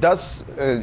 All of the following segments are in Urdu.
10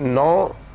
9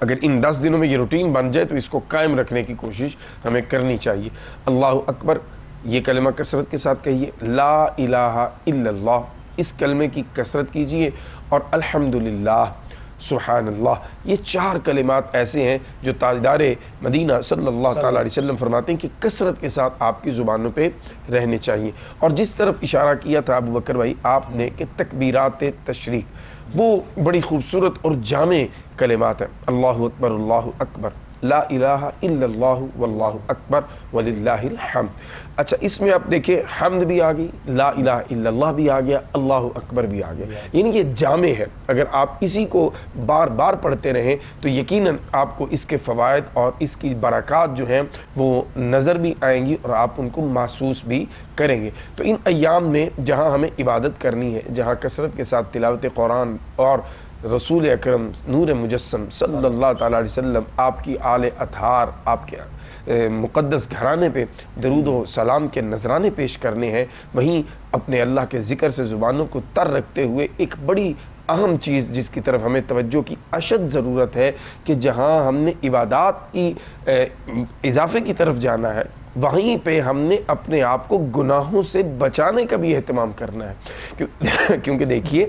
اگر ان 10 دنوں میں یہ روٹین بن جائے تو اس کو قائم رکھنے کی کوشش ہمیں کرنی چاہیے۔ اللہ اکبر یہ کلمہ کثرت کے ساتھ کہیے، لا الہ الا اللہ اس کلمے کی کثرت کیجئے، اور الحمدللہ، سبحان اللہ، یہ 4 کلمات ایسے ہیں جو تاجدار مدینہ صلی اللہ تعالیٰ علیہ وسلم فرماتے ہیں کہ کثرت کے ساتھ آپ کی زبانوں پہ رہنے چاہیے۔ اور جس طرف اشارہ کیا تھا ابو بکر بھائی آپ نے کہ تکبیرات تشریق وہ بڑی خوبصورت اور جامع کلمات ہیں، اللہ اکبر، لا الہ الا اللہ واللہ اکبر وللہ الحمد۔ اچھا اس میں آپ دیکھیں حمد بھی آ گئی، لا الہ الا اللہ بھی آ گیا، اللہ اکبر بھی آ گیا، یعنی یہ جامع ہے۔ اگر آپ اسی کو بار بار پڑھتے رہیں تو یقیناً آپ کو اس کے فوائد اور اس کی برکات جو ہیں وہ نظر بھی آئیں گی اور آپ ان کو محسوس بھی کریں گے۔ تو ان ایام میں جہاں ہمیں عبادت کرنی ہے، جہاں کثرت کے ساتھ تلاوت قرآن اور رسول اکرم نور مجسم صلی اللہ تعالیٰ علیہ وسلم آپ کی آل اطہار، آپ کے مقدس گھرانے پہ درود و سلام کے نذرانے پیش کرنے ہیں، وہیں اپنے اللہ کے ذکر سے زبانوں کو تر رکھتے ہوئے ایک بڑی اہم چیز جس کی طرف ہمیں توجہ کی اشد ضرورت ہے کہ جہاں ہم نے عبادات کی اضافے کی طرف جانا ہے، وہیں پہ ہم نے اپنے آپ کو گناہوں سے بچانے کا بھی اہتمام کرنا ہے۔ کیونکہ دیکھیے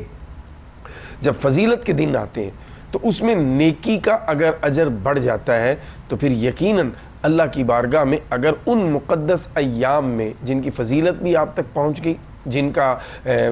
جب فضیلت کے دن آتے ہیں تو اس میں نیکی کا اگر اجر بڑھ جاتا ہے تو پھر یقیناً اللہ کی بارگاہ میں اگر ان مقدس ایام میں جن کی فضیلت بھی آپ تک پہنچ گئی، جن کا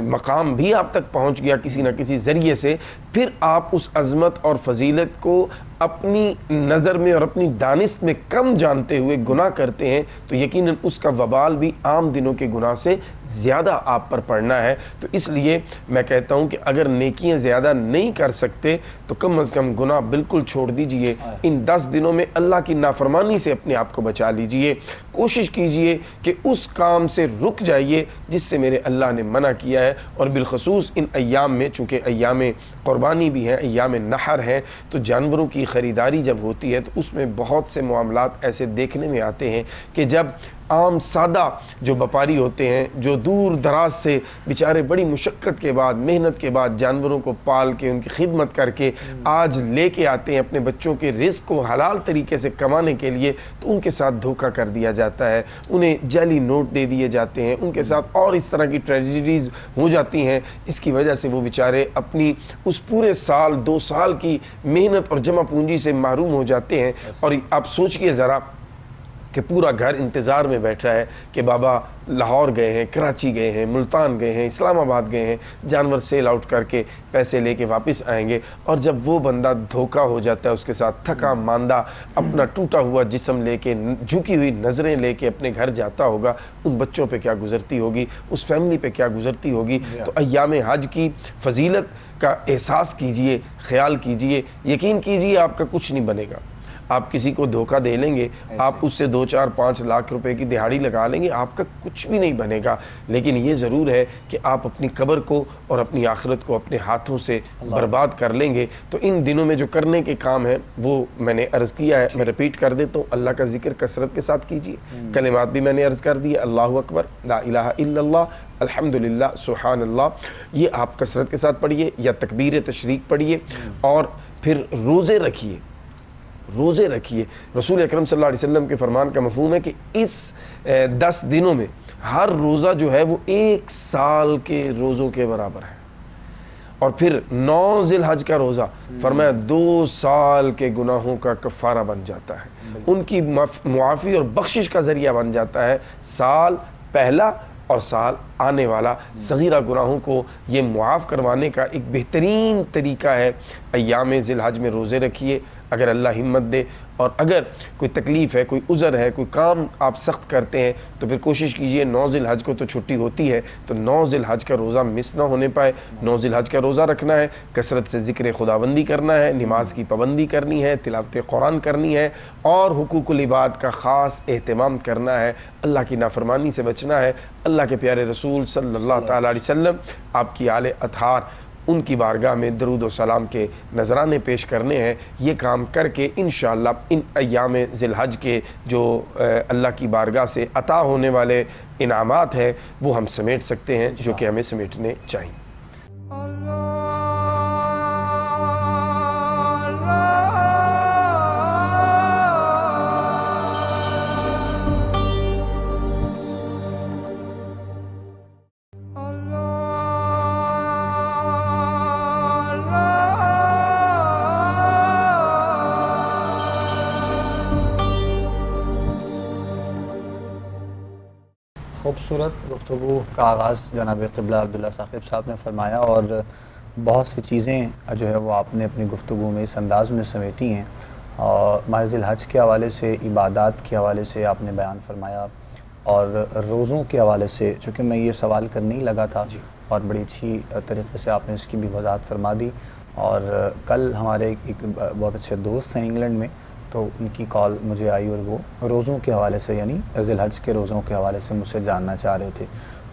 مقام بھی آپ تک پہنچ گیا کسی نہ کسی ذریعے سے، پھر آپ اس عظمت اور فضیلت کو اپنی نظر میں اور اپنی دانست میں کم جانتے ہوئے گناہ کرتے ہیں تو یقیناً اس کا وبال بھی عام دنوں کے گناہ سے زیادہ آپ پر پڑنا ہے۔ تو اس لیے میں کہتا ہوں کہ اگر نیکیاں زیادہ نہیں کر سکتے تو کم از کم گناہ بالکل چھوڑ دیجئے، ان 10 دنوں میں اللہ کی نافرمانی سے اپنے آپ کو بچا لیجئے، کوشش کیجئے کہ اس کام سے رک جائیے جس سے میرے اللہ نے منع کیا ہے۔ اور بالخصوص ان ایام میں چونکہ ایام قربانی بھی ہیں، ایام نحر ہیں، تو جانوروں کی خریداری جب ہوتی ہے تو اس میں بہت سے معاملات ایسے دیکھنے میں آتے ہیں کہ جب عام سادہ جو وپاری ہوتے ہیں جو دور دراز سے بیچارے بڑی مشقت کے بعد محنت کے بعد جانوروں کو پال کے ان کی خدمت کر کے آج لے کے آتے ہیں اپنے بچوں کے رزق کو حلال طریقے سے کمانے کے لیے، تو ان کے ساتھ دھوکہ کر دیا جاتا ہے، انہیں جعلی نوٹ دے دیے جاتے ہیں، ان کے ساتھ اور اس طرح کی ٹریجڈیز ہو جاتی ہیں۔ اس کی وجہ سے وہ بیچارے اپنی اس پورے سال 2 سال کی محنت اور جمع پونجی سے محروم ہو جاتے ہیں۔ اور آپ سوچئے ذرا کہ پورا گھر انتظار میں بیٹھا ہے کہ بابا لاہور گئے ہیں، کراچی گئے ہیں، ملتان گئے ہیں، اسلام آباد گئے ہیں، جانور سیل آؤٹ کر کے پیسے لے کے واپس آئیں گے، اور جب وہ بندہ دھوکا ہو جاتا ہے اس کے ساتھ تھکا ماندہ اپنا ٹوٹا ہوا جسم لے کے جھکی ہوئی نظریں لے کے اپنے گھر جاتا ہوگا، ان بچوں پہ کیا گزرتی ہوگی، اس فیملی پہ کیا گزرتی ہوگی۔ تو ایام حج کی فضیلت کا احساس کیجئے، خیال کیجئے، یقین کیجئے آپ کا کچھ نہیں بنے گا۔ آپ کسی کو دھوکہ دے لیں گے، آپ اس سے 2 4 5 لاکھ روپے کی دہاڑی لگا لیں گے، آپ کا کچھ بھی نہیں بنے گا، لیکن یہ ضرور ہے کہ آپ اپنی قبر کو اور اپنی آخرت کو اپنے ہاتھوں سے برباد کر لیں گے۔ تو ان دنوں میں جو کرنے کے کام ہیں وہ میں نے عرض کیا ہے، میں ریپیٹ کر دیتا ہوں، اللہ کا ذکر کثرت کے ساتھ کیجیے، کلمات بھی میں نے عرض کر دی، اللہ اکبر، لا الہ الا اللہ، الحمدللہ، سبحان اللہ، یہ آپ کثرت کے ساتھ پڑھیے یا تکبیر تشریق پڑھیے، اور پھر روزے رکھیے، روزے رکھیے۔ رسول اکرم صلی اللہ علیہ وسلم کے فرمان کا مفہوم ہے کہ اس 10 دنوں میں ہر روزہ جو ہے وہ 1 سال کے روزوں کے برابر ہے، اور پھر 9 ذی الحج کا روزہ فرمایا 2 سال کے گناہوں کا کفارہ بن جاتا ہے، ان کی معافی اور بخشش کا ذریعہ بن جاتا ہے، سال پہلا اور سال آنے والا صغیرہ گناہوں کو یہ معاف کروانے کا ایک بہترین طریقہ ہے۔ ایام ذی الحج میں روزے رکھیے اگر اللہ ہمت دے، اور اگر کوئی تکلیف ہے، کوئی عذر ہے، کوئی کام آپ سخت کرتے ہیں تو پھر کوشش کیجئے 9 ذی الحج کو تو چھٹی ہوتی ہے تو 9 ذی الحج کا روزہ مس نہ ہونے پائے، 9 ذی الحج کا روزہ رکھنا ہے، کثرت سے ذکر خداوندی کرنا ہے، نماز کی پابندی کرنی ہے، تلاوت قرآن کرنی ہے، اور حقوق العباد کا خاص اہتمام کرنا ہے، اللہ کی نافرمانی سے بچنا ہے۔ اللہ کے پیارے رسول صلی اللہ تعالیٰ علیہ وسلم، آپ کی آل اطہار، ان کی بارگاہ میں درود و سلام کے نذرانے پیش کرنے ہیں۔ یہ کام کر کے انشاءاللہ ان ایام ذی الحج کے جو اللہ کی بارگاہ سے عطا ہونے والے انعامات ہیں وہ ہم سمیٹ سکتے ہیں، جو کہ ہمیں سمیٹنے چاہیے۔ خوبصورت گفتگو کا آغاز جناب قبلہ عبداللہ ثاقب صاحب نے فرمایا، اور بہت سی چیزیں جو ہے وہ آپ نے اپنی گفتگو میں اس انداز میں سمیٹی ہیں، اور ماہ ذی الحج کے حوالے سے، عبادات کے حوالے سے آپ نے بیان فرمایا، اور روزوں کے حوالے سے، چونکہ میں یہ سوال کرنے ہی لگا تھا اور بڑی اچھی طریقے سے آپ نے اس کی بھی وضاحت فرما دی۔ اور کل ہمارے ایک بہت اچھے دوست ہیں انگلینڈ میں، تو ان کی کال مجھے آئی اور وہ روزوں کے حوالے سے، یعنی ذی الحج کے روزوں کے حوالے سے مجھ سے جاننا چاہ رہے تھے۔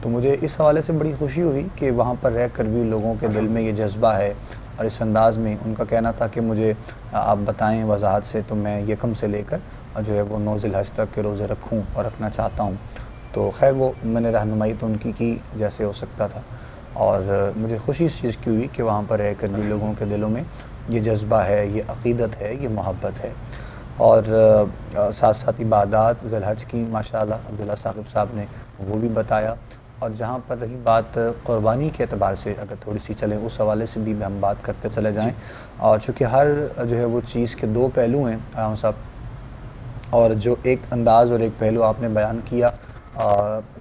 تو مجھے اس حوالے سے بڑی خوشی ہوئی کہ وہاں پر رہ کر بھی لوگوں کے دل میں یہ جذبہ ہے، اور اس انداز میں ان کا کہنا تھا کہ مجھے آپ بتائیں وضاحت سے، تو میں یکم سے لے کر جو ہے وہ 9 ذی الحج تک کے روزے رکھوں اور رکھنا چاہتا ہوں۔ تو خیر وہ میں نے رہنمائی تو ان کی جیسے ہو سکتا تھا، اور مجھے خوشی اس چیز کی ہوئی کہ وہاں پر رہ کر بھی لوگوں کے دلوں میں یہ جذبہ ہے، یہ عقیدت ہے، یہ محبت ہے۔ اور ساتھ ساتھ عبادات ذی الحج کی ماشاءاللہ عبداللہ ثاقب صاحب نے وہ بھی بتایا۔ اور جہاں پر رہی بات قربانی کے اعتبار سے، اگر تھوڑی سی چلیں اس حوالے سے بھی ہم بات کرتے چلے جائیں، اور چونکہ ہر جو ہے وہ چیز کے دو پہلو ہیں رحم صاحب، اور جو ایک انداز اور ایک پہلو آپ نے بیان کیا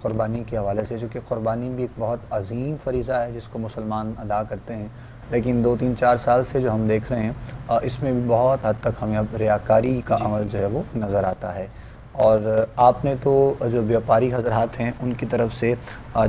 قربانی کے حوالے سے، چونکہ قربانی بھی ایک بہت عظیم فریضہ ہے جس کو مسلمان ادا کرتے ہیں، لیکن 2-3-4 سال سے جو ہم دیکھ رہے ہیں اس میں بھی بہت حد تک ہمیں اب ریاکاری کا عمل جو ہے وہ نظر آتا ہے۔ اور آپ نے تو جو بیوپاری حضرات ہیں ان کی طرف سے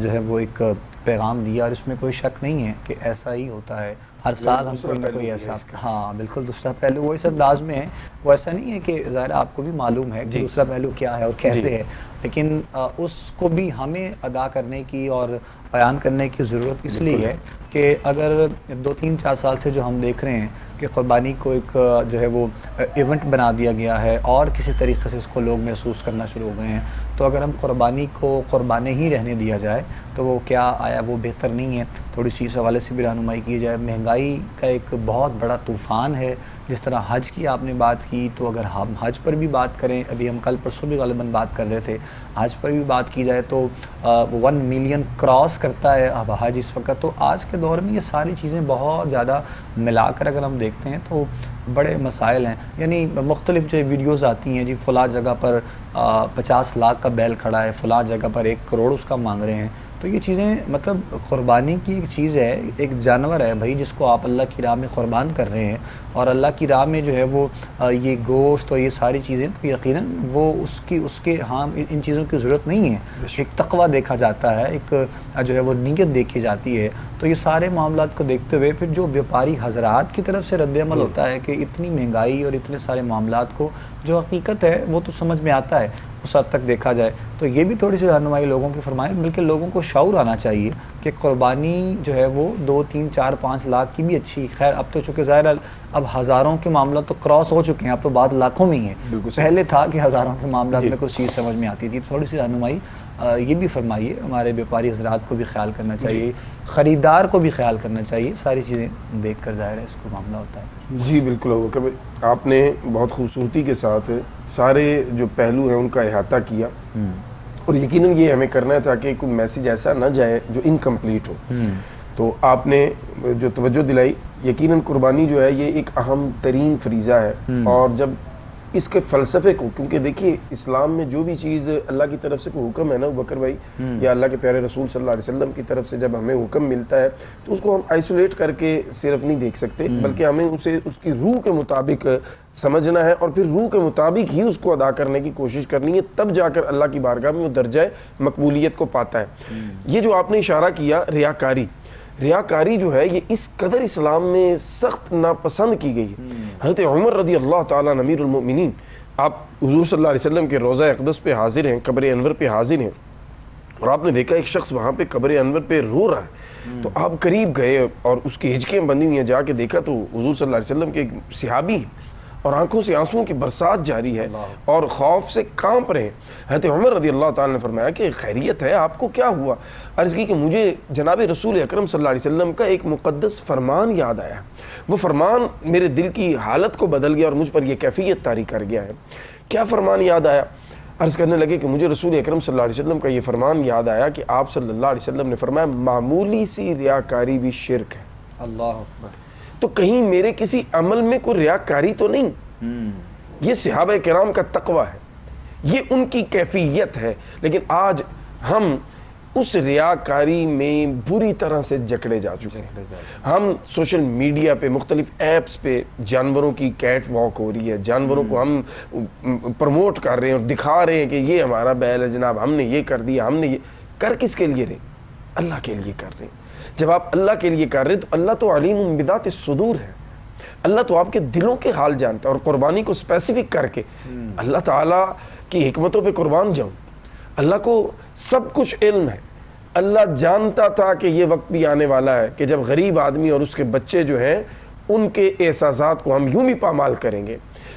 جو ہے وہ ایک پیغام دیا، اور اس میں کوئی شک نہیں ہے کہ ایسا ہی ہوتا ہے، ہر سال ہم کوئی نہ کوئی ایسا، ہاں بالکل دوسرا پہلو وہ اس انداز میں ہے، وہ ایسا نہیں ہے کہ ظاہر آپ کو بھی معلوم ہے کہ دوسرا پہلو کیا ہے اور کیسے ہے، لیکن اس کو بھی ہمیں ادا کرنے کی اور بیان کرنے کی ضرورت اس لیے ہے کہ اگر 2-3-4 سال سے جو ہم دیکھ رہے ہیں کہ قربانی کو ایک جو ہے وہ ایونٹ بنا دیا گیا ہے، اور کسی طریقے سے اس کو لوگ محسوس کرنا شروع ہو گئے ہیں، تو اگر ہم قربانی کو قربانے ہی رہنے دیا جائے تو وہ کیا آیا وہ بہتر نہیں ہے؟ تھوڑی سی اس حوالے سے بھی رہنمائی کی جائے۔ مہنگائی کا ایک بہت بڑا طوفان ہے، جس طرح حج کی آپ نے بات کی، تو اگر ہم حج پر بھی بات کریں، ابھی ہم کل پرسوں بھی غالباً بات کر رہے تھے، حج پر بھی بات کی جائے تو 1 ملین کراس کرتا ہے اب حج اس وقت۔ تو آج کے دور میں یہ ساری چیزیں بہت زیادہ ملا کر اگر ہم دیکھتے ہیں تو بڑے مسائل ہیں، یعنی مختلف جو ویڈیوز آتی ہیں، جی فلاں جگہ پر 50 لاکھ کا بیل کھڑا ہے، فلاں جگہ پر 1 کروڑ اس کا مانگ رہے ہیں، تو یہ چیزیں مطلب قربانی کی ایک چیز ہے، ایک جانور ہے بھائی جس کو آپ اللہ کی راہ میں قربان کر رہے ہیں، اور اللہ کی راہ میں جو ہے وہ یہ گوشت اور یہ ساری چیزیں تو یقیناً وہ اس کے ہاں ان چیزوں کی ضرورت نہیں ہے، ایک تقویٰ دیکھا جاتا ہے، ایک جو ہے وہ نیت دیکھی جاتی ہے۔ تو یہ سارے معاملات کو دیکھتے ہوئے پھر جو بیوپاری حضرات کی طرف سے رد عمل ہوتا ہے کہ اتنی مہنگائی اور اتنے سارے معاملات کو جو حقیقت ہے وہ تو سمجھ میں آتا ہے اس حد تک دیکھا جائے، تو یہ بھی تھوڑی سی رہنمائی لوگوں کی فرمائیں، بلکہ لوگوں کو شعور آنا چاہیے کہ قربانی جو ہے وہ 2-3-4-5 لاکھ کی بھی اچھی، خیر اب تو چونکہ ظاہر اب ہزاروں کے معاملات تو کراس ہو چکے ہیں، اب تو بعد لاکھوں میں ہی ہیں، پہلے تھا کہ ہزاروں کے معاملات میں کچھ چیز سمجھ میں آتی تھی۔ تھوڑی سی رہنمائی یہ بھی فرمائیے، ہمارے بیوپاری حضرات کو بھی خیال کرنا چاہیے، خریدار کو بھی خیال کرنا چاہیے، ساری چیزیں دیکھ کر ظاہر ہے اس کو معاملہ ہوتا ہے۔ جی بالکل ابو بکر، آپ نے بہت خوبصورتی کے ساتھ سارے جو پہلو ہیں ان کا احاطہ کیا، اور یقیناً یہ ہمیں کرنا ہے تاکہ کوئی میسیج ایسا نہ جائے جو انکمپلیٹ ہو۔ تو آپ نے جو توجہ دلائی، یقیناً قربانی جو ہے یہ ایک اہم ترین فریضہ ہے، اور جب اس کے فلسفے کو، کیونکہ دیکھیے اسلام میں جو بھی چیز اللہ کی طرف سے کوئی حکم ہے نا ابو بکر بھائی، یا اللہ کے پیارے رسول صلی اللہ علیہ وسلم کی طرف سے جب ہمیں حکم ملتا ہے تو اس کو ہم آئسولیٹ کر کے صرف نہیں دیکھ سکتے، بلکہ ہمیں اسے اس کی روح کے مطابق سمجھنا ہے، اور پھر روح کے مطابق ہی اس کو ادا کرنے کی کوشش کرنی ہے، تب جا کر اللہ کی بارگاہ میں وہ درجہ مقبولیت کو پاتا ہے۔ یہ جو آپ نے اشارہ کیا ریاکاری جو ہے یہ اس قدر اسلام میں سخت ناپسند کی گئی ہے۔ حضرت عمر رضی اللہ تعالیٰ امیر المؤمنین، آپ حضور صلی اللہ علیہ وسلم کے روضہ اقدس پہ حاضر ہیں، قبر انور پہ حاضر ہیں، اور آپ نے دیکھا ایک شخص وہاں پہ قبر انور پہ رو رہا ہے، تو آپ قریب گئے اور اس کی ہچکیں بندی ہوئی ہیں، جا کے دیکھا تو حضور صلی اللہ علیہ وسلم کے ایک صحابی ہیں، اور آنکھوں سے آنسوؤں کی برسات جاری ہے اور خوف سے کانپ رہے ہیں۔ حضرت عمر رضی اللہ تعالیٰ نے فرمایا کہ خیریت ہے، آپ کو کیا ہوا؟ عرض کی کہ مجھے جناب رسول اکرم صلی اللہ علیہ وسلم کا ایک مقدس فرمان یاد آیا، وہ فرمان میرے دل کی حالت کو بدل گیا اور مجھ پر یہ کیفیت طاری کر گیا ہے۔ کیا فرمان یاد آیا؟ عرض کرنے لگے کہ مجھے رسول اکرم صلی اللہ علیہ وسلم کا یہ فرمان یاد آیا کہ آپ صلی اللہ علیہ وسلم نے فرمایا معمولی سی ریاکاری بھی شرک ہے۔ اللہ اکبر۔ تو کہیں میرے کسی عمل میں کوئی ریاکاری تو نہیں؟ یہ صحابہ کرام کا تقویٰ ہے، یہ ان کی کیفیت ہے۔ لیکن آج ہم اس ریاکاری میں بری طرح سے جکڑے جا چکے ہیں. ہم سوشل میڈیا پہ مختلف ایپس پہ جانوروں کی کیٹ واک ہو رہی ہے, جانوروں کو ہم پروموٹ کر رہے ہیں اور دکھا رہے ہیں کہ یہ ہمارا بیل ہے جناب, ہم نے یہ کر دیا, ہم نے یہ کر کس کے لیے رہے؟ اللہ کے لیے کر رہے ہیں. جب آپ اللہ کے لیے کر رہے ہیں تو اللہ تو علیم بذات الصدور ہے, اللہ تو آپ کے دلوں کے حال جانتا ہے. اور قربانی کو اسپیسیفک کر کے اللہ تعالیٰ کی حکمتوں پہ قربان جاؤں. اللہ کو سب کچھ علم ہے. اللہ جانتا تھا کہ یہ وقت بھی آنے والا ہے کہ جب غریب آدمی اور اس کے بچے جو ہیں ان کے احساسات کو ہم یوں بھی پامال کریں گے.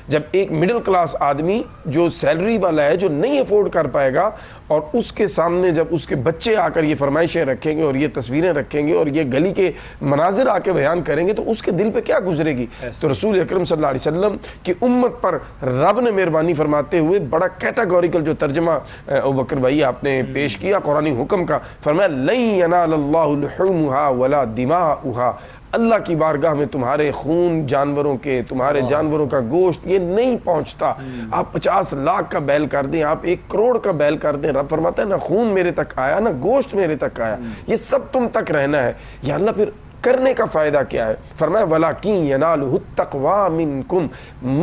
جب ایک مڈل کلاس آدمی جو سیلری والا ہے, جو نہیں افورڈ کر پائے گا, اور اس کے سامنے جب اس کے بچے آ کر یہ فرمائشیں رکھیں گے اور یہ تصویریں رکھیں گے اور یہ گلی کے مناظر آ کے بیان کریں گے تو اس کے دل پہ کیا گزرے گی؟ تو رسول اکرم صلی اللہ علیہ وسلم کی امت پر رب نے مہربانی فرماتے ہوئے بڑا کیٹاگوریکل جو ترجمہ ابوبکر بھائی آپ نے پیش کیا قرآنی حکم کا, فرمایا لن ینال اللہ لحومھا ولا دماؤھا, اللہ کی بارگاہ میں تمہارے خون جانوروں کے, تمہارے جانوروں کا گوشت یہ نہیں پہنچتا. آپ 50 لاکھ کا بیل کر دیں, آپ 1 کروڑ کا بیل کر دیں, رب فرماتا ہے نہ خون میرے تک آیا نہ گوشت میرے تک آیا, یہ سب تم تک رہنا ہے. یا اللہ پھر کرنے کا فائدہ کیا ہے؟ فرمایا وَلَٰكِن يَنَالُهُ التَّقْوَىٰ مِنْكُمْ,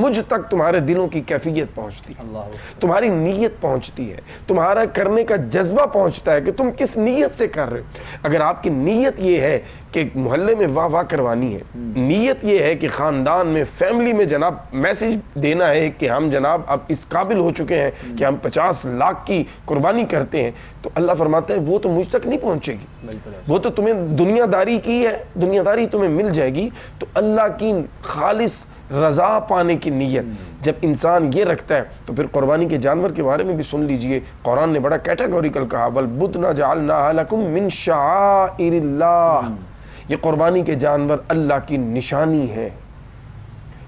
مجھ تک تمہارے دلوں کی کیفیت پہنچتی ہے, تمہاری نیت پہنچتی ہے, تمہارا کرنے کا جذبہ پہنچتا ہے کہ تم کس نیت سے کر رہے ہو. اگر آپ کی نیت یہ ہے کہ محلے میں واہ واہ کروانی ہے, نیت یہ ہے کہ خاندان میں فیملی میں جناب میسیج دینا ہے کہ ہم جناب اب اس قابل ہو چکے ہیں کہ ہم 50 لاکھ کی قربانی کرتے ہیں, تو اللہ فرماتا ہے وہ تو مجھ تک نہیں پہنچے گی, وہ تو تمہیں دنیا داری کی ہے, دنیا داری تمہیں مل جائے گی. تو اللہ کی خالص رضا پانے کی نیت جب انسان یہ رکھتا ہے تو پھر قربانی کے جانور کے بارے میں بھی سن لیجئے. قرآن نے بڑا کیٹاگوریکل کہا وَالْبُدْنَ جَعَلْنَاهَا لَكُم مِّن شَعَائِرِ اللَّهِ, یہ قربانی کے جانور اللہ کی نشانی ہے,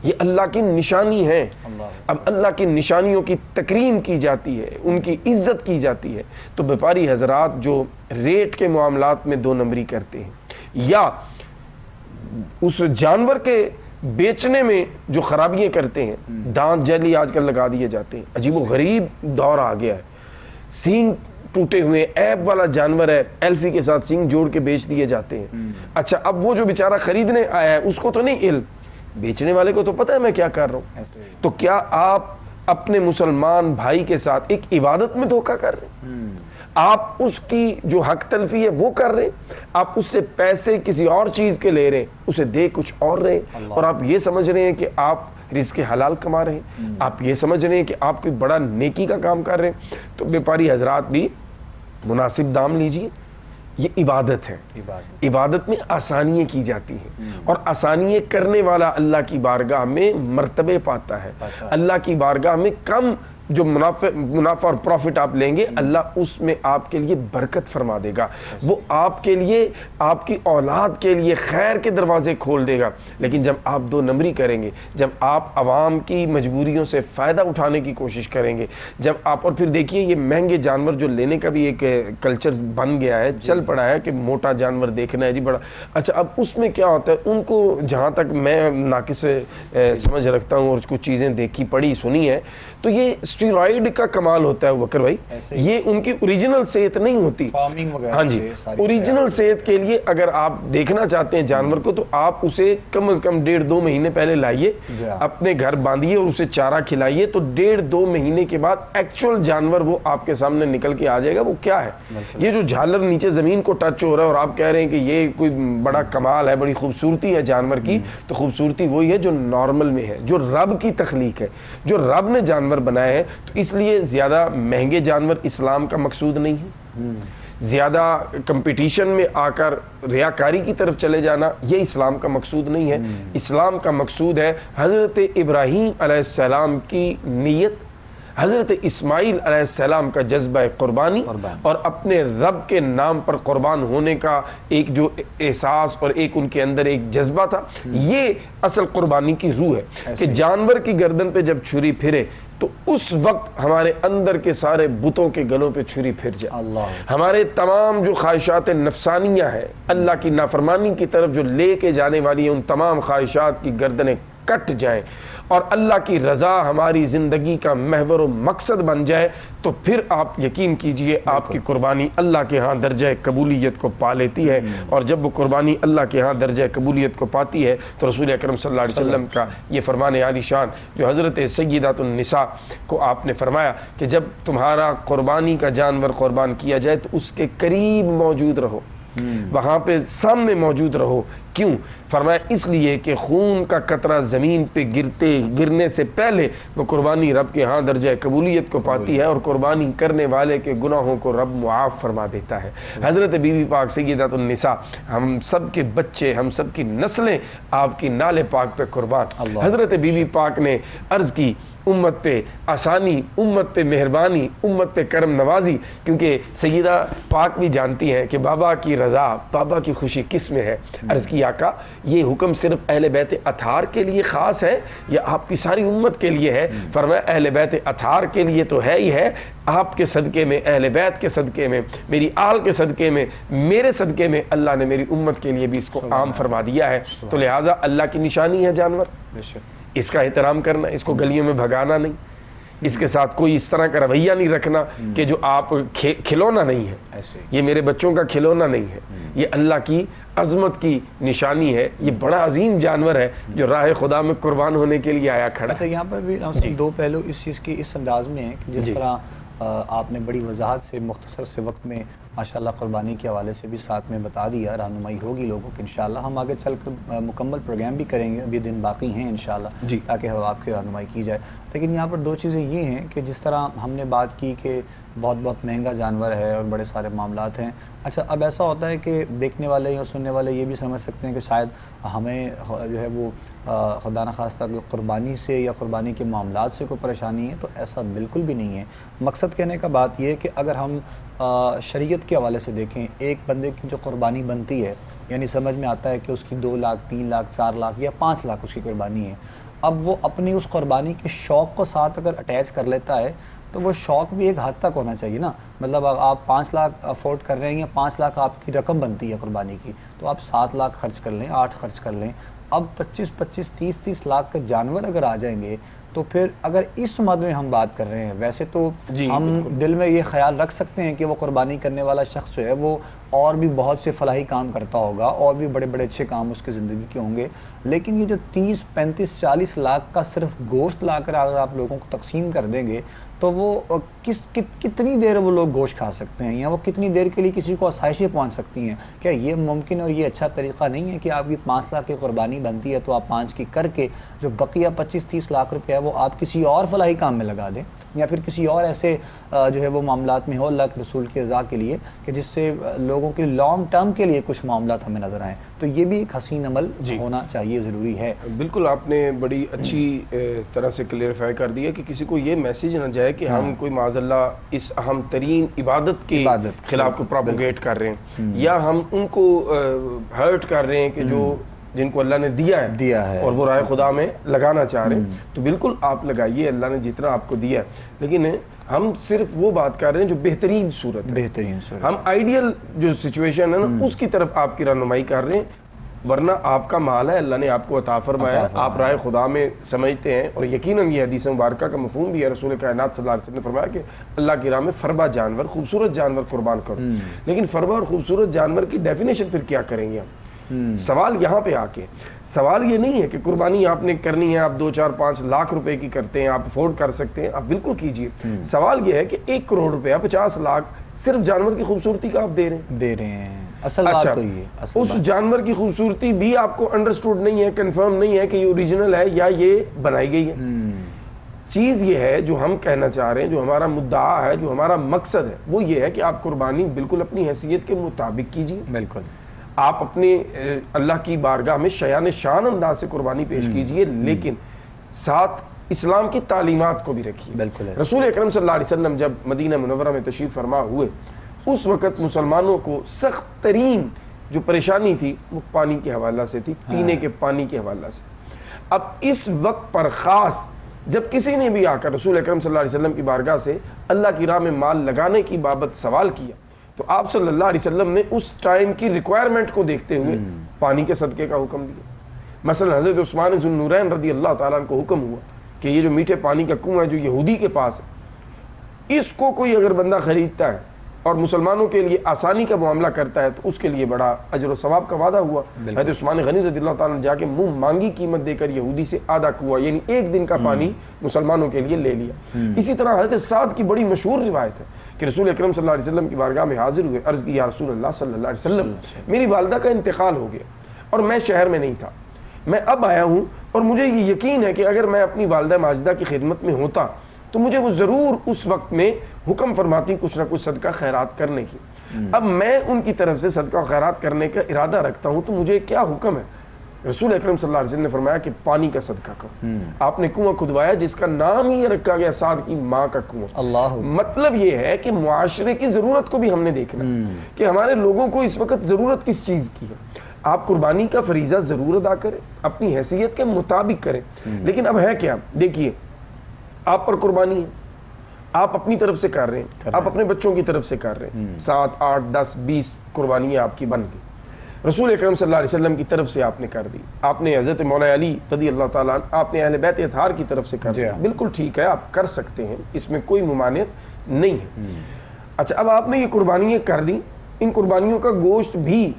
یہ اللہ کی نشانی ہے. اب اللہ کی نشانیوں کی تکریم کی جاتی ہے, ان کی عزت کی جاتی ہے. تو بیپاری حضرات جو ریٹ کے معاملات میں 2 نمبری کرتے ہیں یا اس جانور کے بیچنے میں جو خرابیاں کرتے ہیں, دانت جیلی آج کل لگا دیے جاتے ہیں, عجیب و غریب دور آ گیا ہے, سینگ ٹوٹے ہوئے ایپ والا جانور ہے, ایلفی کے ساتھ سینگ جوڑ کے بیچ دیے جاتے ہیں. اچھا اب وہ جو بیچارہ خریدنے آیا ہے اس کو تو نہیں علم, بیچنے والے کو تو پتہ ہے میں کیا کر رہا ہوں. تو کیا آپ اپنے مسلمان بھائی کے ساتھ ایک عبادت میں دھوکہ کر رہے ہیں؟ آپ اس کی جو حق تلفی ہے وہ کر رہے ہیں, آپ اس سے پیسے کسی اور چیز کے لے رہے ہیں, اسے دے کچھ اور رہے ہیں, اور آپ یہ سمجھ رہے ہیں کہ آپ رزق حلال کما رہے ہیں, آپ یہ سمجھ رہے ہیں کہ آپ کوئی بڑا نیکی کا کام کر رہے ہیں. تو بیپاری حضرات بھی مناسب دام لیجئے, یہ عبادت ہے. عبادت میں آسانیاں کی جاتی ہیں, اور آسانیاں کرنے والا اللہ کی بارگاہ میں مرتبے پاتا ہے. اللہ کی بارگاہ میں کم جو منافع اور پروفٹ آپ لیں گے, اللہ اس میں آپ کے لیے برکت فرما دے گا, وہ آپ کے لیے, آپ کی اولاد کے لیے خیر کے دروازے کھول دے گا. لیکن جب آپ 2 نمبری کریں گے, جب آپ عوام کی مجبوریوں سے فائدہ اٹھانے کی کوشش کریں گے, جب آپ, اور پھر دیکھیے یہ مہنگے جانور جو لینے کا بھی ایک کلچر بن گیا ہے, چل پڑا ہے کہ موٹا جانور دیکھنا ہے جی بڑا. اچھا اب اس میں کیا ہوتا ہے, ان کو جہاں تک میں ناقص سمجھ رکھتا ہوں اور کچھ چیزیں دیکھی پڑھی سنی ہے, تو یہ اسٹیرائڈ کا کمال ہوتا ہے بکر بھائی, یہ ان کی اوریجنل صحت نہیں ہوتی. ہاں جی, اوریجنل صحت کے لیے اگر آپ دیکھنا چاہتے ہیں جانور کو تو آپ اسے کم از کم 1.5-2 مہینے پہلے لائیے, اپنے گھر باندھیے اور اسے چارہ کھلائیے, تو 1.5-2 مہینے کے بعد ایکچوئل جانور وہ آپ کے سامنے نکل کے آ جائے گا. وہ کیا ہے, یہ جو جھالر نیچے زمین کو ٹچ ہو رہا ہے اور آپ کہہ رہے ہیں کہ یہ کوئی بڑا کمال ہے, بڑی خوبصورتی ہے جانور کی, تو خوبصورتی وہی ہے جو نارمل میں ہے, جو رب کی تخلیق ہے, جو رب نے جانور بنائے ہیں. تو اس لیے زیادہ مہنگے جانور اسلام کا مقصود نہیں ہے, زیادہ کمپٹیشن میں آ کر ریاکاری کی طرف چلے جانا یہ اسلام کا مقصود نہیں ہے. اسلام کا مقصود ہے حضرت ابراہیم علیہ السلام کی نیت, حضرت اسماعیل علیہ السلام کا جذبہ قربانی, اور اپنے رب کے نام پر قربان ہونے کا ایک جو احساس اور ایک ان کے اندر ایک جذبہ تھا, یہ اصل قربانی کی روح ہے. کہ جانور کی گردن پہ جب چھری پھرے تو اس وقت ہمارے اندر کے سارے بتوں کے گلوں پہ چھری پھر جائے, ہمارے تمام جو خواہشات نفسانیہ ہیں اللہ کی نافرمانی کی طرف جو لے کے جانے والی ہیں, ان تمام خواہشات کی گردنیں کٹ جائیں, اور اللہ کی رضا ہماری زندگی کا محور و مقصد بن جائے تو پھر آپ یقین کیجئے آپ کی قربانی اللہ کے ہاں درجہ قبولیت کو پا لیتی ہے، اور جب وہ قربانی اللہ کے ہاں درجہ قبولیت کو پاتی ہے تو رسول اکرم صلی اللہ علیہ وسلم کا یہ فرمان عالی شان جو حضرت سیدات النساء کو آپ نے فرمایا کہ جب تمہارا قربانی کا جانور قربان کیا جائے تو اس کے قریب موجود رہو، وہاں پہ سامنے موجود رہو۔ کیوں؟ فرمایا اس لیے کہ خون کا قطرہ زمین پہ گرنے سے پہلے وہ قربانی رب کے ہاں درجہ قبولیت کو پاتی ہے، اور قربانی کرنے والے کے گناہوں کو رب معاف فرما دیتا ہے۔ حضرت بی بی پاک سیدات النساء، ہم سب کے بچے، ہم سب کی نسلیں آپ کی نال پاک پہ قربان۔ حضرت بی بی پاک نے عرض کی امت پہ آسانی، امت پہ مہربانی، امت پہ کرم نوازی، کیونکہ سیدہ پاک بھی جانتی ہیں کہ بابا کی رضا، بابا کی خوشی کس میں ہے۔ عرض کی آقا یہ حکم صرف اہل بیت اطہار کے لیے خاص ہے یا آپ کی ساری امت کے لیے ہے؟ فرمایا اہل بیت اطہار کے لیے تو ہے ہی ہے، آپ کے صدقے میں، اہل بیت کے صدقے میں، میری آل کے صدقے میں، میرے صدقے میں اللہ نے میری امت کے لیے بھی اس کو عام فرما دیا ہے۔ تو لہٰذا اللہ کی نشانی ہے جانور، اس کا احترام کرنا، اس کو گلیوں میں بھگانا نہیں، اس کے ساتھ کوئی اس طرح کا رویہ نہیں رکھنا کہ جو آپ کھلونا نہیں ہے، یہ میرے بچوں کا کھلونا نہیں ہے، یہ اللہ کی عظمت کی نشانی ہے، یہ بڑا عظیم جانور ہے جو راہ خدا میں قربان ہونے کے لیے آیا کھڑا۔ اچھا یہاں پر بھی دو پہلو اس چیز کی اس انداز میں ہیں کہ جس طرح آپ نے بڑی وضاحت سے مختصر سے وقت میں ماشاءاللہ قربانی کے حوالے سے بھی ساتھ میں بتا دیا، رہنمائی ہوگی لوگوں کی انشاءاللہ۔ ہم آگے چل کر مکمل پروگرام بھی کریں گے، ابھی دن باقی ہیں انشاءاللہ تاکہ آپ کی رہنمائی کی جائے۔ لیکن یہاں پر دو چیزیں یہ ہیں کہ جس طرح ہم نے بات کی کہ بہت مہنگا جانور ہے اور بڑے سارے معاملات ہیں۔ اچھا اب ایسا ہوتا ہے کہ دیکھنے والے یا سننے والے یہ بھی سمجھ سکتے ہیں کہ شاید ہمیں جو ہے وہ خدا نخواستہ قربانی سے یا قربانی کے معاملات سے کوئی پریشانی ہے، تو ایسا بالکل بھی نہیں ہے۔ مقصد کہنے کا بات یہ ہے کہ اگر ہم شریعت کے حوالے سے دیکھیں، ایک بندے کی جو قربانی بنتی ہے، یعنی سمجھ میں آتا ہے کہ اس کی 2 لاکھ 3 لاکھ 4 لاکھ یا 5 لاکھ اس کی قربانی ہے، اب وہ اپنی اس قربانی کے شوق کو ساتھ اگر اٹیچ کر لیتا ہے تو وہ شوق بھی ایک حد تک ہونا چاہیے نا۔ مطلب آپ 5 لاکھ افورڈ کر رہے ہیں یا 5 لاکھ آپ کی رقم بنتی ہے قربانی کی، تو آپ 7 لاکھ خرچ کر لیں، 8 خرچ کر لیں۔ اب 25 30 لاکھ کا جانور اگر آ جائیں گے تو پھر اگر اس مد میں ہم بات کر رہے ہیں، ویسے تو ہم دل میں یہ خیال رکھ سکتے ہیں کہ وہ قربانی کرنے والا شخص جو ہے وہ اور بھی بہت سے فلاحی کام کرتا ہوگا، اور بھی بڑے بڑے اچھے کام اس کی زندگی کے ہوں گے، لیکن یہ جو 30 35 40 لاکھ کا صرف گوشت لا کر اگر آپ لوگوں کو تقسیم کر دیں گے تو وہ کتنی دیر وہ لوگ گوشت کھا سکتے ہیں، یا وہ کتنی دیر کے لیے کسی کو آسائشیں پہنچ سکتی ہیں؟ کیا یہ ممکن اور یہ اچھا طریقہ نہیں ہے کہ آپ کی 5 لاکھ کی قربانی بنتی ہے تو آپ 5 کی کر کے جو بقیہ 25 30 لاکھ روپے ہے وہ آپ کسی اور فلاحی کام میں لگا دیں، یا پھر کسی اور ایسے جو ہے وہ معاملات میں ہو اللہ کے رسول کی رضا کے لیے کہ جس سے لوگوں کے لانگ ٹرم کے لیے کچھ معاملات ہمیں نظر آئیں؟ تو یہ بھی ایک حسین عمل ہونا چاہیے، ضروری ہے۔ بالکل آپ نے بڑی اچھی طرح سے کلیئرفائی کر دیا کہ کسی کو یہ میسیج نہ جائے کہ ہم کوئی معاذ اللہ اس اہم ترین عبادت کے خلاف کو پروپیگیٹ کر رہے ہیں، یا ہم ان کو ہرٹ کر رہے ہیں کہ جو جن کو اللہ نے دیا ہے اور وہ راہ خدا میں لگانا چاہ رہے ہیں۔ تو بالکل آپ لگائیے، اللہ نے جتنا آپ کو دیا ہے، لیکن ہم صرف وہ بات کر رہے ہیں جو بہترین صورت ہے، ہم آئیڈیل جو سچویشن ہے نا اس کی طرف آپ کی رہنمائی کر رہے ہیں، ورنہ آپ کا مال ہے، اللہ نے آپ کو عطا فرمایا، آپ راہ خدا میں سمجھتے ہیں، اور یقیناً یہ حدیث مبارکہ کا مفہوم بھی ہے، رسول کائنات صلی اللہ علیہ وسلم نے فرمایا کہ اللہ کی راہ میں فربا جانور، خوبصورت جانور قربان کرو۔ لیکن فربا اور خوبصورت جانور کی ڈیفینیشن پھر کیا کریں گے ہم؟ سوال یہاں پہ آ کے سوال یہ نہیں ہے کہ قربانی آپ نے کرنی ہے، آپ 2 4 5 لاکھ روپے کی کرتے ہیں، آپ افورڈ کر سکتے ہیں، آپ بالکل کیجئے۔ سوال یہ ہے کہ 1 کروڑ روپیہ 50 لاکھ صرف جانور کی خوبصورتی کا آپ دے رہے ہیں۔ اصل بات تو یہ اس جانور کی خوبصورتی بھی آپ کو انڈرسٹوڈ نہیں ہے، کنفرم نہیں ہے کہ یہ اوریجنل ہے یا یہ بنائی گئی ہے۔ چیز یہ ہے جو ہم کہنا چاہ رہے ہیں، جو ہمارا مدعا ہے، جو ہمارا مقصد ہے، وہ یہ ہے کہ آپ قربانی بالکل اپنی حیثیت کے مطابق کیجئے۔ بالکل آپ اپنے اللہ کی بارگاہ میں شایان شان انداز سے قربانی پیش کیجئے، لیکن ساتھ اسلام کی تعلیمات کو بھی رکھیے۔ بالکل رسول اکرم صلی اللہ علیہ وسلم جب مدینہ منورہ میں تشریف فرما ہوئے، اس وقت مسلمانوں کو سخت ترین جو پریشانی تھی وہ پانی کے حوالہ سے تھی، پینے کے پانی کے حوالہ سے۔ اب اس وقت پر خاص جب کسی نے بھی آ کر رسول اکرم صلی اللہ علیہ وسلم کی بارگاہ سے اللہ کی راہ میں مال لگانے کی بابت سوال کیا، تو آپ صلی اللہ علیہ وسلم نے اس ٹائم کی ریکوائرمنٹ کو دیکھتے ہوئے پانی کے صدقے کا حکم دیا۔ مثلا حضرت عثمان ذو النورین رضی اللہ تعالیٰ عنہ کو حکم ہوا کہ یہ جو میٹھے پانی کا کنواں ہے جو یہودی کے پاس ہے، اس کو کوئی اگر بندہ خریدتا ہے اور مسلمانوں کے لیے آسانی کا معاملہ کرتا ہے تو اس کے لیے بڑا اجر و ثواب کا وعدہ ہوا۔ حضرت عثمان غنی رضی اللہ تعالیٰ عنہ جا کے منہ مانگی قیمت دے کر یہودی سے آدھا کنواں یعنی ایک دن کا پانی مسلمانوں کے لیے لے لیا۔ اسی طرح حضرت سعد کی بڑی مشہور روایت ہے کہ رسول اکرم صلی اللہ علیہ وسلم کی بارگاہ میں حاضر ہوئے، عرض کی یا رسول اللہ صلی اللہ علیہ وسلم میری والدہ کا انتقال ہو گیا اور میں شہر میں نہیں تھا، میں اب آیا ہوں اور مجھے یہ یقین ہے کہ اگر میں اپنی والدہ ماجدہ کی خدمت میں ہوتا تو مجھے وہ ضرور اس وقت میں حکم فرماتی کچھ نہ کچھ صدقہ خیرات کرنے کی۔ اب میں ان کی طرف سے صدقہ خیرات کرنے کا ارادہ رکھتا ہوں تو مجھے کیا حکم ہے؟ رسول اکرم صلی اللہ علیہ وسلم نے فرمایا کہ پانی کا صدقہ کرو۔ آپ نے کنواں کھدوایا جس کا نام ہی رکھا گیا سعد کی ماں کا کنواں۔ اللہ مطلب یہ ہے کہ معاشرے کی ضرورت کو بھی ہم نے دیکھنا کہ ہمارے لوگوں کو اس وقت ضرورت کس چیز کی ہے۔ آپ قربانی کا فریضہ ضرور ادا کریں، اپنی حیثیت کے مطابق کریں، لیکن اب ہے کیا؟ دیکھیے آپ پر قربانی ہے، آپ اپنی طرف سے کر رہے ہیں، آپ اپنے بچوں کی طرف سے کر رہے ہیں، 7 8 10 20 قربانیاں آپ کی بن گئی، رسول اکرم صلی اللہ علیہ وسلم کی طرف سے آپ نے کر دی، آپ نے حضرت مولا علی رضی اللہ تعالیٰ عنہ، آپ نے اہل بیت اطہار کی طرف سے کر دی، بالکل ٹھیک ہے آپ کر سکتے ہیں، اس میں کوئی ممانعت نہیں ہے۔ اچھا اب آپ نے یہ قربانیاں کر دی، ان قربانیوں کا گوشت بھی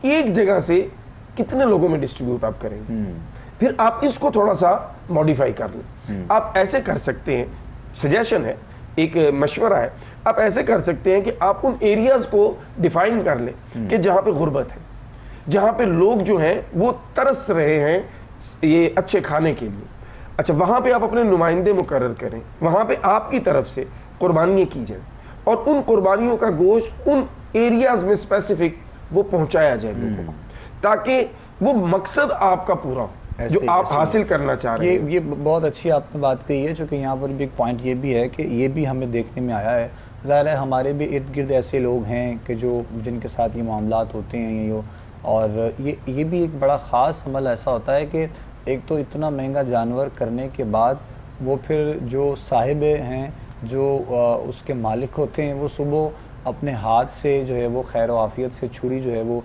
ایک جگہ سے کتنے لوگوں میں ڈسٹریبیوٹ آپ کریں گے؟ پھر آپ اس کو تھوڑا سا موڈیفائی کر لیں۔ آپ ایسے کر سکتے ہیں، سجیشن ہے، ایک مشورہ ہے، آپ ایسے کر سکتے ہیں کہ آپ ان ایریاز کو ڈیفائن کر لیں کہ جہاں پہ غربت ہے، جہاں پہ لوگ جو ہیں وہ ترس رہے ہیں یہ اچھے کھانے کے لیے، اچھا وہاں پہ آپ اپنے نمائندے مقرر کریں، وہاں پہ آپ کی طرف سے قربانیاں کی جائیں اور ان قربانیوں کا گوشت ان ایریاز میں اسپیسیفک وہ پہنچایا جائے لوگوں کو، تاکہ وہ مقصد آپ کا پورا ہو جو آپ حاصل کرنا چاہ رہے ہیں۔ یہ بہت اچھی آپ نے بات کہی ہے، چونکہ یہاں پر بھی ایک پوائنٹ یہ بھی ہے کہ یہ بھی ہمیں دیکھنے میں آیا ہے، ظاہر ہے ہمارے بھی ارد گرد ایسے لوگ ہیں کہ جو جن کے ساتھ یہ معاملات ہوتے ہیں، اور یہ بھی ایک بڑا خاص عمل ایسا ہوتا ہے کہ ایک تو اتنا مہنگا جانور کرنے کے بعد وہ پھر جو صاحب ہیں، جو اس کے مالک ہوتے ہیں، وہ صبح اپنے ہاتھ سے جو ہے وہ خیر و عافیت سے چھری جو ہے وہ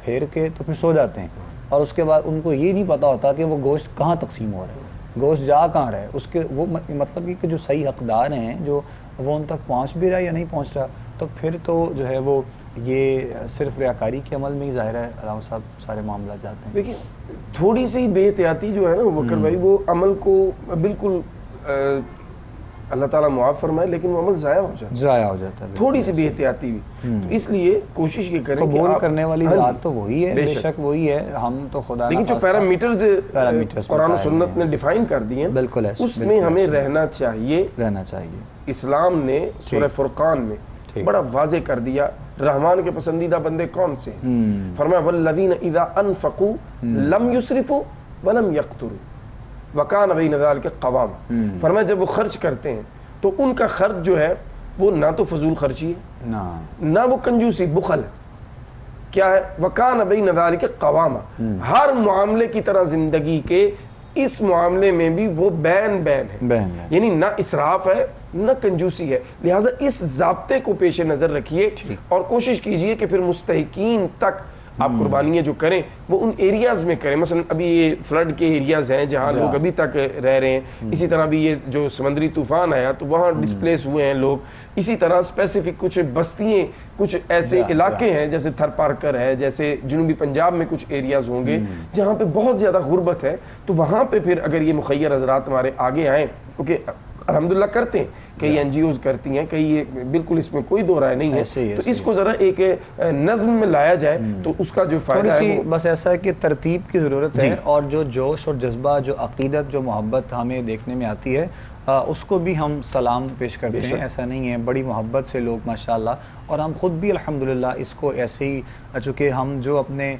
پھیر کے تو پھر سو جاتے ہیں، اور اس کے بعد ان کو یہ نہیں پتہ ہوتا کہ وہ گوشت کہاں تقسیم ہو رہا ہے، گوشت جا کہاں رہا ہے، اس کے وہ مطلب کہ جو صحیح حقدار ہیں جو وہ ان تک پہنچ بھی رہا ہے یا نہیں پہنچ رہا، تو پھر تو جو ہے وہ یہ صرف ریاکاری کے عمل میں ہی ظاہر ہے راؤ صاحب سارے معاملات جاتے ہیں۔ دیکھیں تھوڑی سی بے احتیاطی جو ہے نا بکر بھائی، وہ عمل کو بالکل اللہ تعالیٰ معاف فرمائے لیکن وہ عمل ضائع ہو جاتا ہے، تھوڑی سی بے احتیاطی بھی۔ تو اس لیے کوشش یہ کریں کہ قبول کرنے والی ذات تو وہی ہے، بے شک وہی ہے، ہم تو خدا لیکن جو پیرامیٹرز قرآن و سنت نے ڈیفائن کر دی ہیں بالکل اس میں ہمیں رہنا چاہیے۔ اسلام نے سورہ فرقان میں بڑا واضح کر دیا رحمان کے پسندیدہ بندے کون سے ہیں، فرمایا والذین اذا انفقوا لم یسرفوا ولم یقتروا وکان بین ذلک قواما، فرمایا جب وہ خرچ کرتے ہیں تو ان کا خرچ جو ہے وہ نہ تو فضول خرچی ہے نہ وہ کنجوسی بخل ہے، کیا ہے وکان بین ذلک قواما، ہر معاملے کی طرح زندگی کے اس معاملے میں بھی وہ بین ہے، یعنی نہ اسراف ہے نہ کنجوسی ہے، لہٰذا اس ضابطے کو پیش نظر رکھیے اور کوشش کیجئے کہ پھر مستحقین تک آپ قربانیاں جو کریں وہ ان ایریاز میں کریں، مثلا ابھی یہ فلڈ کے ایریاز ہیں جہاں لوگ ابھی تک رہ رہے ہیں، اسی طرح بھی یہ جو سمندری طوفان آیا تو وہاں ڈسپلیس ہوئے ہیں لوگ، اسی طرح اسپیسیفک کچھ بستیاں کچھ ایسے علاقے ہیں جیسے تھر پارکر ہے، جیسے جنوبی پنجاب میں کچھ ایریاز ہوں گے جہاں پہ بہت زیادہ غربت ہے، تو وہاں پہ پھر اگر یہ مخیر حضرات ہمارے آگے آئیں، کیونکہ الحمدللہ کرتے ہیں، کئی این جی اوز کرتی ہیں، کئی یہ بالکل اس میں کوئی دو رائے نہیں ہے، تو اس کو ذرا ایک نظم میں لایا جائے تو اس کا جو فائدہ ہے بس ایسا ہے کہ ترتیب کی ضرورت ہے، اور جو جوش اور جذبہ، جو عقیدت، جو محبت ہمیں دیکھنے میں آتی ہے اس کو بھی ہم سلام پیش کرتے ہیں، ایسا نہیں ہے، بڑی محبت سے لوگ ماشاءاللہ، اور ہم خود بھی الحمدللہ اس کو ایسے ہی، چونکہ ہم جو اپنے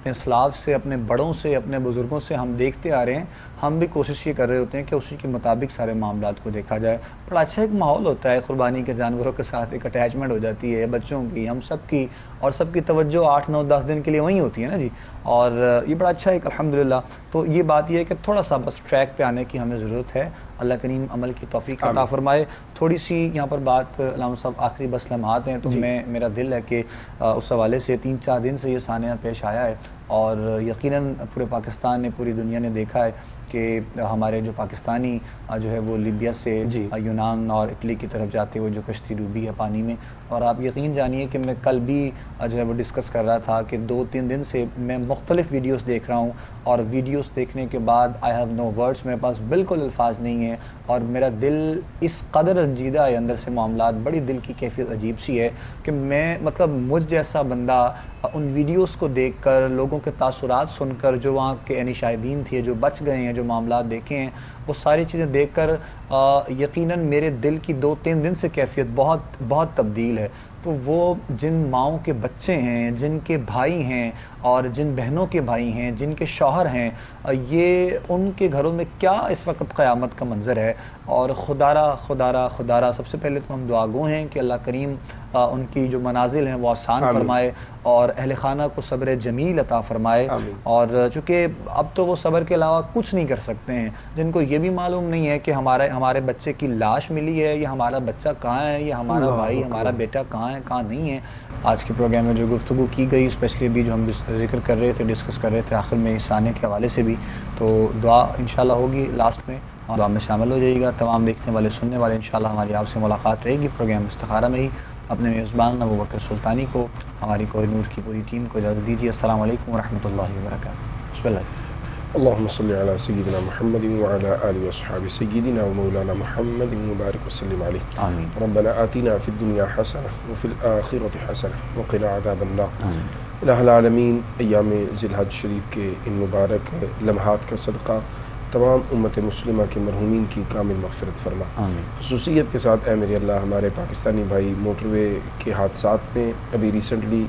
اسلاف سے، اپنے بڑوں سے، اپنے بزرگوں سے ہم دیکھتے آ رہے ہیں، ہم بھی کوشش یہ کر رہے ہوتے ہیں کہ اسی کے مطابق سارے معاملات کو دیکھا جائے، بڑا اچھا ایک ماحول ہوتا ہے، قربانی کے جانوروں کے ساتھ ایک اٹیچمنٹ ہو جاتی ہے بچوں کی، ہم سب کی، اور سب کی توجہ 8 9 10 دن کے لیے وہیں ہوتی ہے نا جی، اور یہ بڑا اچھا ایک الحمدللہ۔ تو یہ بات یہ ہے کہ تھوڑا سا بس ٹریک پہ آنے کی ہمیں ضرورت ہے، اللہ کریم عمل کی توفیق عطا فرمائے. تھوڑی سی یہاں پر بات علامہ صاحب آخری بس لمحات ہیں تو میرا دل ہے کہ اس حوالے سے 3-4 دن سے یہ سانحہ پیش آیا ہے اور یقیناً پورے پاکستان نے پوری دنیا نے دیکھا ہے کہ ہمارے جو پاکستانی جو ہے وہ لیبیا سے یونان اور اٹلی کی طرف جاتے ہوئے جو کشتی ڈوبی ہے پانی میں. اور آپ یقین جانیے کہ میں کل بھی جو ہے وہ ڈسکس کر رہا تھا کہ 2-3 دن سے میں مختلف ویڈیوز دیکھ رہا ہوں اور ویڈیوز دیکھنے کے بعد آئی ہیو نو ورڈز، میرے پاس بالکل الفاظ نہیں ہیں اور میرا دل اس قدر رنجیدہ ہے اندر سے، معاملات بڑی دل کی کیفیت عجیب سی ہے کہ میں مطلب مجھ جیسا بندہ ان ویڈیوز کو دیکھ کر، لوگوں کے تاثرات سن کر، جو وہاں کے یعنی شاہدین تھے جو بچ گئے ہیں، جو معاملات دیکھے ہیں، وہ ساری چیزیں دیکھ کر یقیناً میرے دل کی 2-3 دن سے کیفیت بہت بہت تبدیل ہے. تو وہ جن ماؤں کے بچے ہیں، جن کے بھائی ہیں اور جن بہنوں کے بھائی ہیں، جن کے شوہر ہیں، یہ ان کے گھروں میں کیا اس وقت قیامت کا منظر ہے. اور خدارہ سب سے پہلے تو ہم دعا گو ہیں کہ اللہ کریم ان کی جو منازل ہیں وہ آسان فرمائے اور اہل خانہ کو صبر جمیل عطا فرمائے. اور چونکہ اب تو وہ صبر کے علاوہ کچھ نہیں کر سکتے ہیں، جن کو یہ بھی معلوم نہیں ہے کہ ہمارے بچے کی لاش ملی ہے یا ہمارا بچہ کہاں ہے یا ہمارا بھائی ہمارا بیٹا کہاں ہے کہاں نہیں ہے. آج کے پروگرام میں جو گفتگو کی گئی، اسپیشلی بھی جو ہم ذکر کر رہے تھے، ڈسکس کر رہے تھے آخر میں اس سانحے کے حوالے سے بھی، تو دعا انشاءاللہ ہوگی لاسٹ میں، دعا میں شامل ہو جائے گا. تمام دیکھنے والے سننے والے انشاءاللہ ہماری آپ سے ملاقات رہے گی پروگرام استخارہ میں ہی. اپنے میزبان ابوبکر سلطانی کو، ہماری کوہ نور کی پوری ٹیم کو اجازت دیجیے. السلام علیکم ورحمۃ اللہ وبرکاتہ. بسم اللہ. اللهم صل على سيدنا محمد وعلى آله وصحبه سيدنا ومولانا محمد مبارك وسلم عليه. آمين. ربنا آتنا في الدنيا حسنة وفي الآخرة حسنة وقنا عذاب النار. آمين. الہ العالمین، ایام ذی الحج شریف کے ان مبارک لمحات کا صدقہ تمام امت مسلمہ کے مرحومین کی کامل مغفرت فرما. آمین. خصوصیت کے ساتھ اے میرے اللہ، ہمارے پاکستانی بھائی موٹر وے کے حادثات میں ابھی ریسنٹلی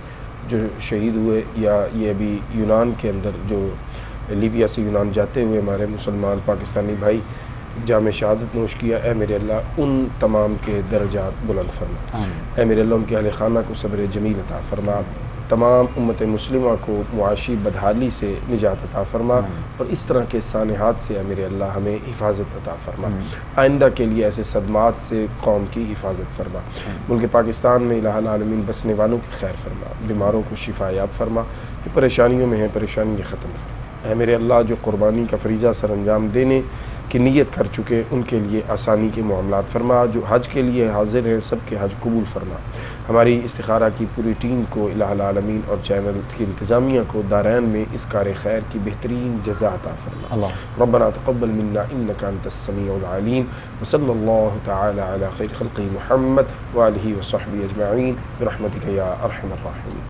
جو شہید ہوئے، یا یہ ابھی یونان کے اندر جو لیبیا سے یونان جاتے ہوئے ہمارے مسلمان پاکستانی بھائی جام شہادت نوش کیا، اے میرے اللہ ان تمام کے درجات بلند فرما. اے میرے اللہ ان کے اہل خانہ کو صبر جمیل عطا فرما. تمام امت مسلمہ کو معاشی بدحالی سے نجات عطا فرما اور اس طرح کے سانحات سے اے میرے اللہ ہمیں حفاظت عطا فرما. آئندہ کے لیے ایسے صدمات سے قوم کی حفاظت فرما. ملک پاکستان میں الہ العالمین بسنے والوں کی خیر فرما، بیماروں کو شفا یاب فرما، کہ پریشانیوں میں ہیں پریشانی ختم فرما. اے میرے اللہ جو قربانی کا فریضہ سر انجام دینے کی نیت کر چکے ان کے لیے آسانی کے معاملات فرما. جو حج کے لیے حاضر ہیں سب کے حج قبول فرما. ہماری استخارہ کی پوری ٹیم کو الہ العالمین اور چینل کی انتظامیہ کو دارین میں اس کار خیر کی بہترین جزا عطا فرما. ربنا تقبل منا انک انت السمیع العلیم. وصلی اللہ تعالی علی خیر خلقہ محمد وآلہ وصحبہ اجمعین برحمتک یا ارحم الراحمین.